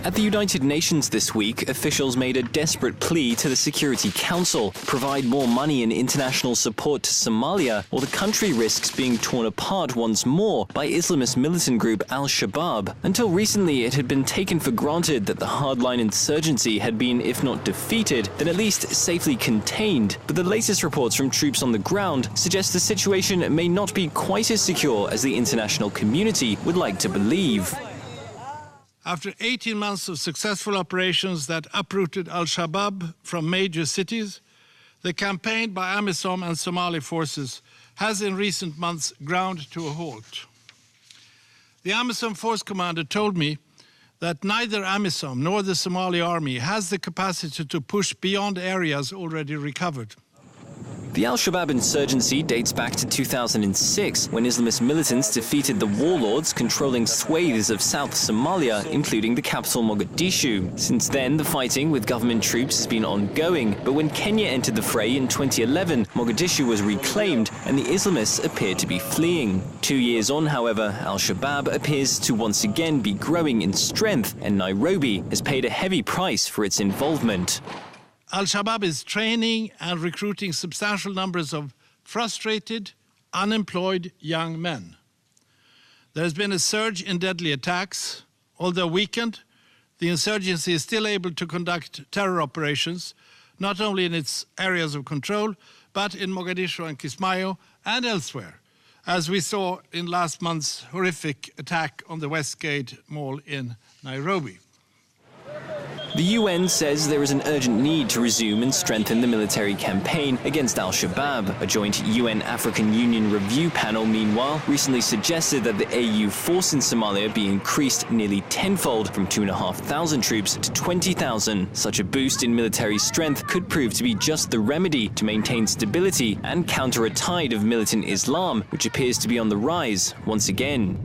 At the United Nations this week, officials made a desperate plea to the Security Council to provide more money and international support to Somalia, or the country risks being torn apart once more by Islamist militant group al-Shabab. Until recently, it had been taken for granted that the hardline insurgency had been, if not defeated, then at least safely contained. But the latest reports from troops on the ground suggest the situation may not be quite as secure as the international community would like to believe. After 18 months of successful operations that uprooted al-Shabab from major cities, the campaign by AMISOM and Somali forces has in recent months ground to a halt. The AMISOM force commander told me that neither AMISOM nor the Somali army has the capacity to push beyond areas already recovered. The al-Shabaab insurgency dates back to 2006, when Islamist militants defeated the warlords controlling swathes of South Somalia, including the capital Mogadishu. Since then, the fighting with government troops has been ongoing, but when Kenya entered the fray in 2011, Mogadishu was reclaimed and the Islamists appeared to be fleeing. 2 years on, however, al-Shabaab appears to once again be growing in strength, and Nairobi has paid a heavy price for its involvement. Al-Shabaab is training and recruiting substantial numbers of frustrated, unemployed young men. There has been a surge in deadly attacks. Although weakened, the insurgency is still able to conduct terror operations, not only in its areas of control, but in Mogadishu and Kismayo and elsewhere, as we saw in last month's horrific attack on the Westgate Mall in Nairobi. The UN says there is an urgent need to resume and strengthen the military campaign against al-Shabaab. A joint UN-African Union review panel, meanwhile, recently suggested that the AU force in Somalia be increased nearly tenfold from 2,500 troops to 20,000. Such a boost in military strength could prove to be just the remedy to maintain stability and counter a tide of militant Islam, which appears to be on the rise once again.